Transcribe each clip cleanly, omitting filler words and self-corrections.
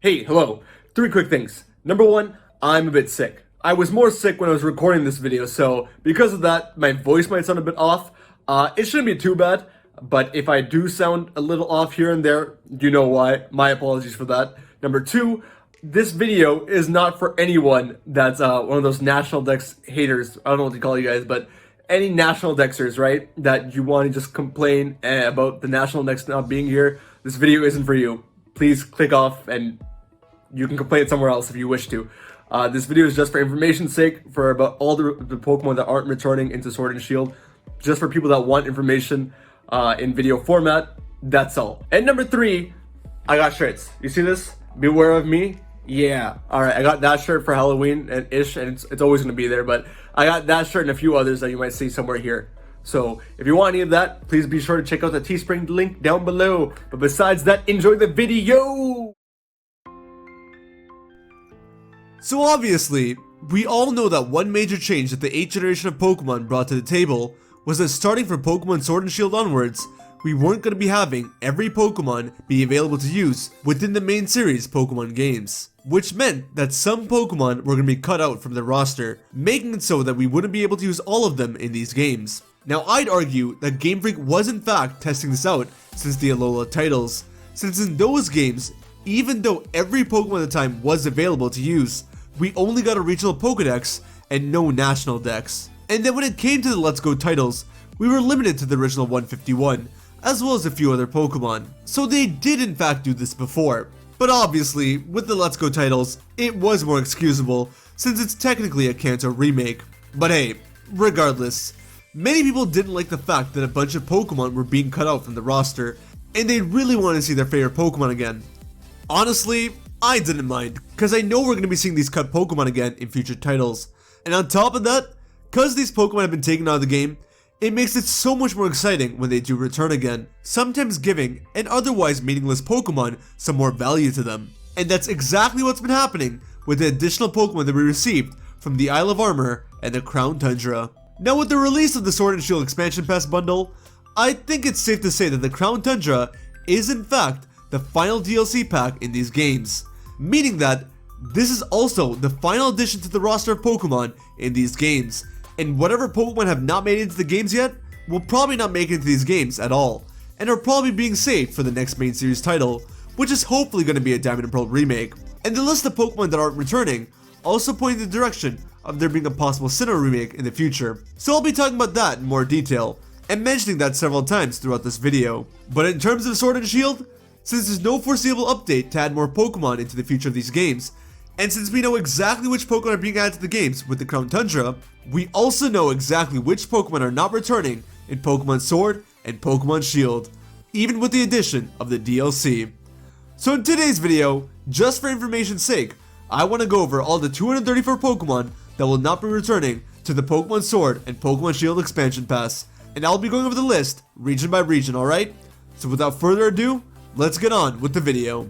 Hey, hello. Three quick things. Number one, I'm a bit sick. I was more sick when I was recording this video, so because of that, my voice might sound a bit off. It shouldn't be too bad, but if I do sound a little off here and there, you know why. My apologies for that. Number two, this video is not for anyone that's one of those national dex haters. I don't know what to call you guys, but any national dexers, right? That you want to just complain about the national dex not being here. This video isn't for you. Please click off and you can complain somewhere else if you wish to. This video is just for information's sake, for about all the Pokemon that aren't returning into Sword and Shield. Just for people that want information in video format, that's all. And number three, I got shirts. You see this? Beware of me. Yeah. Alright, I got that shirt for Halloween and it's always going to be there, but I got that shirt and a few others that you might see somewhere here. So, if you want any of that, please be sure to check out the Teespring link down below. But besides that, enjoy the video! So obviously, we all know that one major change that the 8th generation of Pokemon brought to the table was that starting from Pokemon Sword and Shield onwards, we weren't going to be having every Pokemon be available to use within the main series Pokemon games. Which meant that some Pokemon were going to be cut out from the roster, making it so that we wouldn't be able to use all of them in these games. Now I'd argue that Game Freak was in fact testing this out since the Alola titles, since in those games, even though every Pokemon at the time was available to use, we only got a regional Pokedex and no national dex. And then when it came to the Let's Go titles, we were limited to the original 151, as well as a few other Pokemon. So they did in fact do this before. But obviously, with the Let's Go titles, it was more excusable since it's technically a Kanto remake. But hey, regardless, many people didn't like the fact that a bunch of Pokemon were being cut out from the roster, and they really wanted to see their favorite Pokemon again. Honestly, I didn't mind, cause I know we're going to be seeing these cut Pokemon again in future titles. And on top of that, cause these Pokemon have been taken out of the game, it makes it so much more exciting when they do return again, sometimes giving an otherwise meaningless Pokemon some more value to them. And that's exactly what's been happening with the additional Pokemon that we received from the Isle of Armor and the Crown Tundra. Now with the release of the Sword and Shield Expansion Pass bundle, I think it's safe to say that the Crown Tundra is in fact the final DLC pack in these games. Meaning that this is also the final addition to the roster of Pokemon in these games, and whatever Pokemon have not made it into the games yet will probably not make it into these games at all, and are probably being saved for the next main series title, which is hopefully going to be a Diamond and Pearl remake. And the list of Pokemon that aren't returning also point in the direction of there being a possible Sinnoh remake in the future, so I'll be talking about that in more detail, and mentioning that several times throughout this video. But in terms of Sword and Shield, since there's no foreseeable update to add more Pokemon into the future of these games, and since we know exactly which Pokemon are being added to the games with the Crown Tundra, we also know exactly which Pokemon are not returning in Pokemon Sword and Pokemon Shield, even with the addition of the DLC. So in today's video, just for information's sake, I want to go over all the 234 Pokemon that will not be returning to the Pokemon Sword and Pokemon Shield Expansion Pass, and I'll be going over the list region by region, alright? So without further ado, let's get on with the video.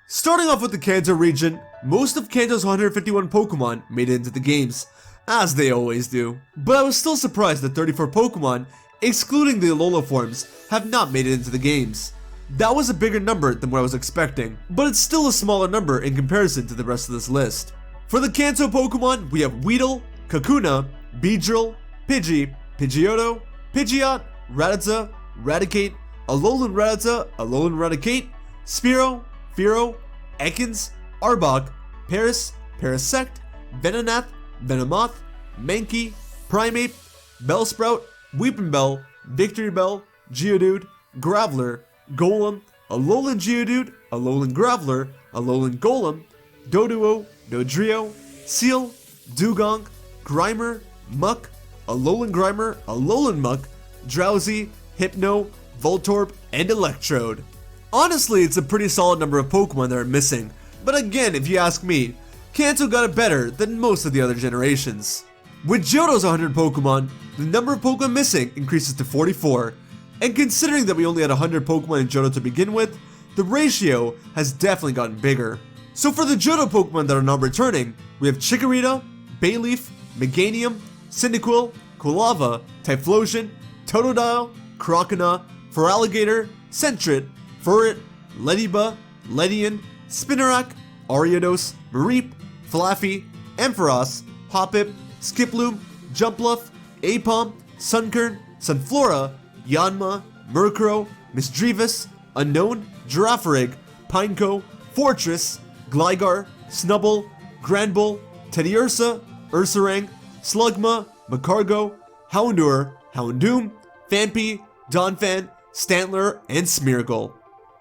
Starting off with the Kanto region, most of Kanto's 151 Pokemon made it into the games, as they always do. But I was still surprised that 34 Pokemon, excluding the Alola forms, have not made it into the games. That was a bigger number than what I was expecting, but it's still a smaller number in comparison to the rest of this list. For the Kanto Pokemon, we have Weedle, Kakuna, Beedrill, Pidgey, Pidgeotto, Pidgeot, Rattata, Raticate, Alolan Rattata, Alolan Raticate, Spearow, Fearow, Ekans, Arbok, Paris, Parasect, Venonat, Venomoth, Mankey, Primeape, Bellsprout, Weepinbell, Victreebel, Geodude, Graveler, Golem, Alolan Geodude, Alolan Graveler, Alolan Golem, Doduo, Dodrio, Seal, Dugong, Grimer, Muck, Alolan Grimer, Alolan Muck, Drowsy, Hypno, Voltorb, and Electrode. Honestly, it's a pretty solid number of Pokemon that are missing, but again, if you ask me, Kanto got it better than most of the other generations. With Johto's 100 Pokemon, the number of Pokemon missing increases to 44, and considering that we only had 100 Pokemon in Johto to begin with, the ratio has definitely gotten bigger. So for the Johto Pokemon that are not returning, we have Chikorita, Bayleaf, Meganium, Cyndaquil, Quilava, Typhlosion, Totodile, Croconaw, Feraligatr, Sentret, Furret, Lediba, Ledian, Spinarak, Ariados, Mareep, Flaffy, Ampharos, Hoppip, Skiploom, Jumpluff, Apom, Sunkern, Sunflora, Yanma, Murkrow, Misdreavus, Unknown, Girafarig, Pineco, Fortress, Gligar, Snubbull, Granbull, Teddiursa, Ursaring, Slugma, Macargo, Houndour, Houndoom, Phanpy, Donphan, Stantler, and Smeargle.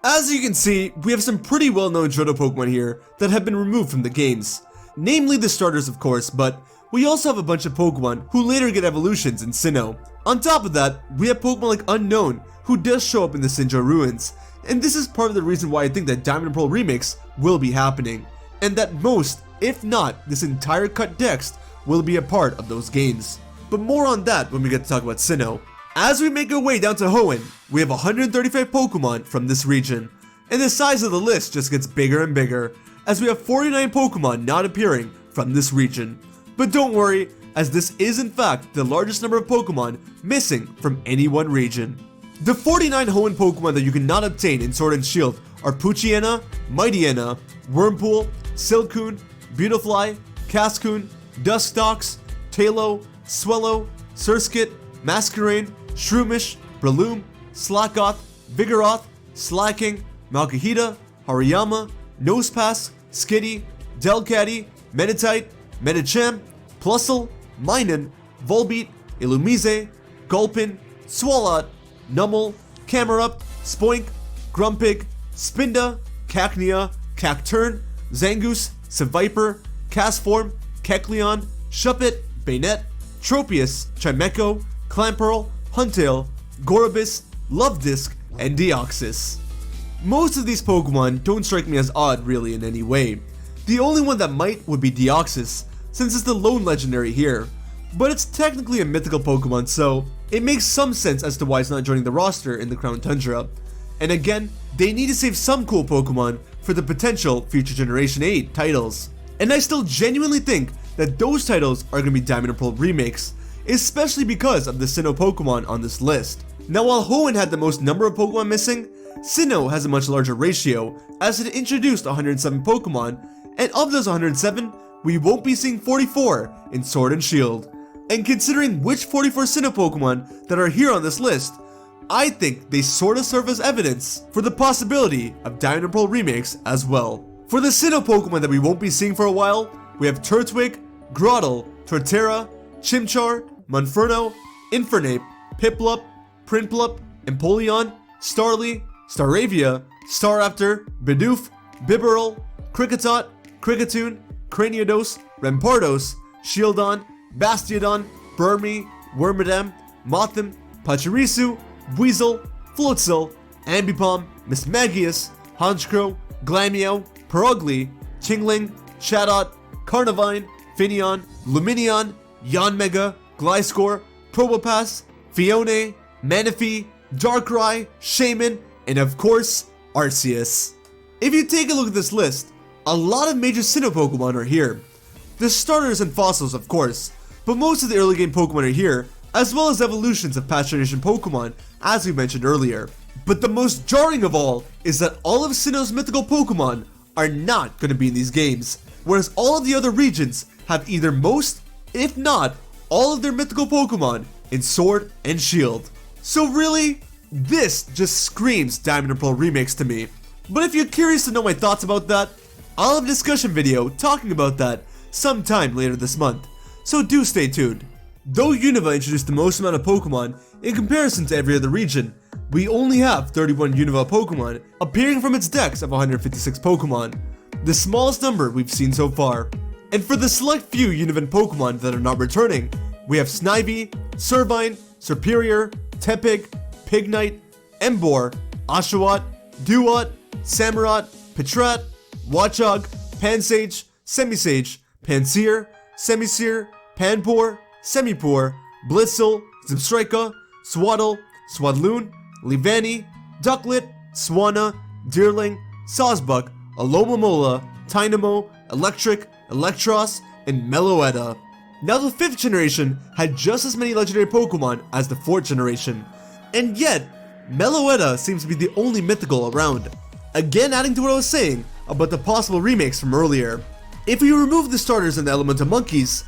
As you can see, we have some pretty well-known Johto Pokemon here that have been removed from the games. Namely the starters of course, but we also have a bunch of Pokemon who later get evolutions in Sinnoh. On top of that, we have Pokemon like Unknown, who does show up in the Sinnoh ruins, and this is part of the reason why I think that Diamond and Pearl Remakes will be happening, and that most, if not this entire cut text, will be a part of those games. But more on that when we get to talk about Sinnoh. As we make our way down to Hoenn, we have 135 Pokemon from this region, and the size of the list just gets bigger and bigger, as we have 49 Pokemon not appearing from this region. But don't worry, as this is in fact the largest number of Pokemon missing from any one region. The 49 Hoenn Pokemon that you cannot obtain in Sword and Shield are Poochyena, Mightyena, Wurmple, Silcoon, Beautifly, Cascoon, Dusknox, Tailo, Swellow, Surskit, Masquerain, Shroomish, Breloom, Slackoth, Vigoroth, Slacking, Malkahita, Hariyama, Nosepass, Skitty, Delcatty, Meditite, Medicham, Plusle, Minun, Volbeat, Illumise, Gulpin, Swalot, Numel, Camerupt, Spoink, Grumpig, Spinda, Cacnea, Cacturn, Zangoose, Seviper, Castform, Kecleon, Shuppet, Banette, Tropius, Chimecho, Clamperl, Huntail, Gorobus, Luvdisc, and Deoxys. Most of these Pokemon don't strike me as odd really in any way. The only one that might would be Deoxys, since it's the lone legendary here. But it's technically a mythical Pokemon, so it makes some sense as to why it's not joining the roster in the Crown Tundra. And again, they need to save some cool Pokemon for the potential future Generation 8 titles. And I still genuinely think that those titles are going to be Diamond and Pearl Remakes, especially because of the Sinnoh Pokemon on this list. Now while Hoenn had the most number of Pokemon missing, Sinnoh has a much larger ratio, as it introduced 107 Pokemon, and of those 107, we won't be seeing 44 in Sword and Shield. And considering which 44 Sinnoh Pokemon that are here on this list, I think they sorta serve as evidence for the possibility of Diamond and Pearl Remakes as well. For the Sinnoh Pokemon that we won't be seeing for a while, we have Turtwig, Grotle, Torterra, Chimchar, Monferno, Infernape, Piplup, Prinplup, Empoleon, Starly, Staravia, Staraptor, Bidoof, Bibarel, Kricketot, Kricketune, Craniodos, Rampardos, Shieldon, Bastiodon, Burmy, Wormadam, Mothim, Pachirisu, Weasel, Floatzel, Ambipom, Mismagius, Honchkrow, Glameow, Perugly, Tingling, Chatot, Carnivine, Finneon, Luminion, Yanmega, Gliscor, Probopass, Fione, Manaphy, Darkrai, Shaman, and of course, Arceus. If you take a look at this list, a lot of major Sinnoh Pokemon are here. The starters and fossils of course, but most of the early game Pokemon are here, as well as evolutions of past generation Pokemon, as we mentioned earlier. But the most jarring of all is that all of Sinnoh's mythical Pokemon are not going to be in these games, whereas all of the other regions have either most, if not, all of their mythical Pokemon in Sword and Shield. So really, this just screams Diamond and Pearl Remakes to me. But if you're curious to know my thoughts about that, I'll have a discussion video talking about that sometime later this month, so do stay tuned. Though Unova introduced the most amount of Pokemon in comparison to every other region, we only have 31 Unova Pokemon appearing from its dex of 156 Pokemon, the smallest number we've seen so far. And for the select few Unovan Pokemon that are not returning, we have Snivy, Servine, Serperior, Tepig, Pignite, Emboar, Oshawott, Duat, Samurott, Patrat, Watchog, Pansage, Semisage, Pansear, Semisear, Panpour, Semipour, Blitzel, Zebstrika, Swaddle, Swadloon, Leavanny, Ducklet, Swanna, Deerling, Sawsbuck, Alomomola, Tynamo, Electric, Electros, and Meloetta. Now the 5th generation had just as many legendary Pokemon as the 4th generation, and yet Meloetta seems to be the only mythical around. Again, adding to what I was saying about the possible remakes from earlier. If we remove the starters and the elemental monkeys,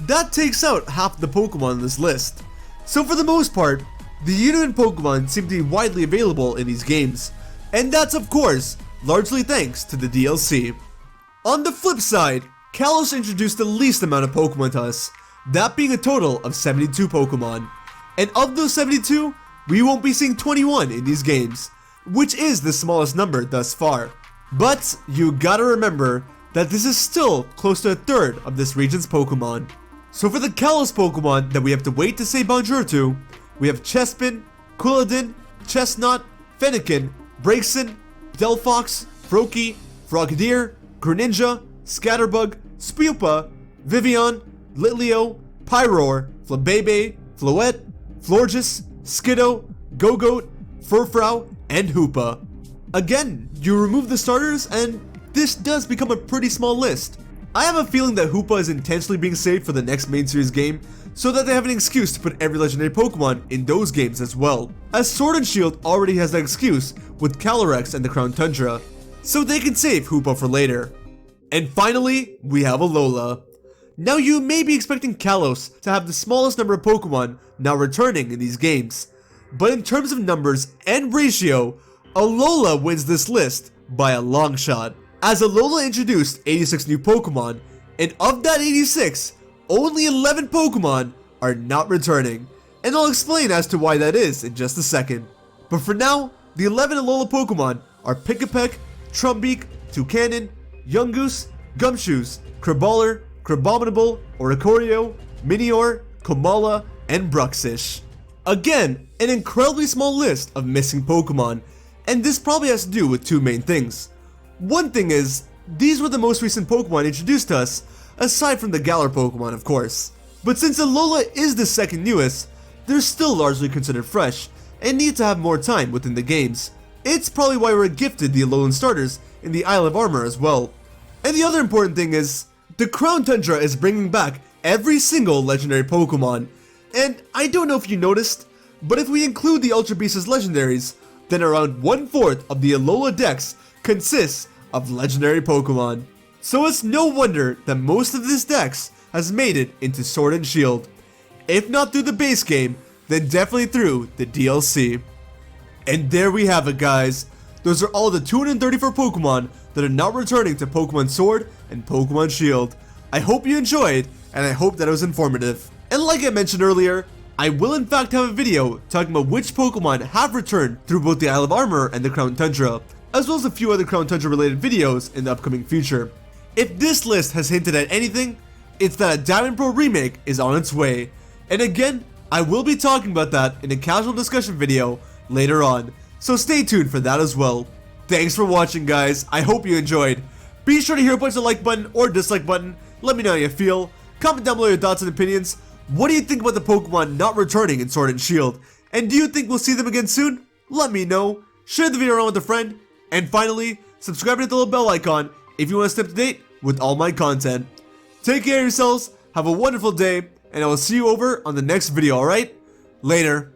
that takes out half the Pokemon on this list. So for the most part, the Unova Pokemon seem to be widely available in these games, and that's of course largely thanks to the DLC. On the flip side, Kalos introduced the least amount of Pokemon to us, that being a total of 72 Pokemon. And of those 72, we won't be seeing 21 in these games, which is the smallest number thus far. But you gotta remember that this is still close to a third of this region's Pokemon. So for the Kalos Pokemon that we have to wait to say bonjour to, we have Chespin, Couladin, Chestnut, Fennekin, Braixen, Delphox, Froakie, Frogadier, Greninja, Scatterbug, Spupa, Vivian, Litleo, Pyroar, Flabebe, Floette, Florges, Skiddo, Gogoat, Furfrou, and Hoopa. Again, you remove the starters and this does become a pretty small list. I have a feeling that Hoopa is intentionally being saved for the next main series game so that they have an excuse to put every legendary Pokemon in those games as well, as Sword and Shield already has that excuse with Calyrex and the Crown Tundra, so they can save Hoopa for later. And finally, we have Alola. Now you may be expecting Kalos to have the smallest number of Pokemon now returning in these games, but in terms of numbers and ratio, Alola wins this list by a long shot, as Alola introduced 86 new Pokemon, and of that 86, only 11 Pokemon are not returning, and I'll explain as to why that is in just a second. But for now, the 11 Alola Pokemon are Pikipek, Trumbeak, Toucanon, Yungoos, Gumshoos, Crabrawler, Crabominable, Oricorio, Minior, Komala, and Bruxish. Again, an incredibly small list of missing Pokemon, and this probably has to do with two main things. One thing is, these were the most recent Pokemon introduced to us, aside from the Galar Pokemon of course. But since Alola is the second newest, they're still largely considered fresh, and need to have more time within the games. It's probably why we're gifted the Alolan starters in the Isle of Armor as well. And the other important thing is, the Crown Tundra is bringing back every single legendary Pokemon. And I don't know if you noticed, but if we include the Ultra Beasts as legendaries, then around 1/4 of the Alola Dex consists of legendary Pokemon. So it's no wonder that most of this Dex has made it into Sword and Shield. If not through the base game, then definitely through the DLC. And there we have it guys. Those are all the 234 Pokemon that are not returning to Pokemon Sword and Pokemon Shield. I hope you enjoyed, and I hope that it was informative. And like I mentioned earlier, I will in fact have a video talking about which Pokemon have returned through both the Isle of Armor and the Crown Tundra, as well as a few other Crown Tundra related videos in the upcoming future. If this list has hinted at anything, it's that a Diamond and Pearl remake is on its way. And again, I will be talking about that in a casual discussion video later on, so stay tuned for that as well. Thanks for watching guys, I hope you enjoyed. Be sure to hit a punch the like button or dislike button, let me know how you feel. Comment down below your thoughts and opinions. What do you think about the Pokemon not returning in Sword and Shield? And do you think we'll see them again soon? Let me know. Share the video around with a friend. And finally, subscribe and hit the little bell icon if you want to stay up to date with all my content. Take care of yourselves, have a wonderful day, and I will see you over on the next video, alright? Later.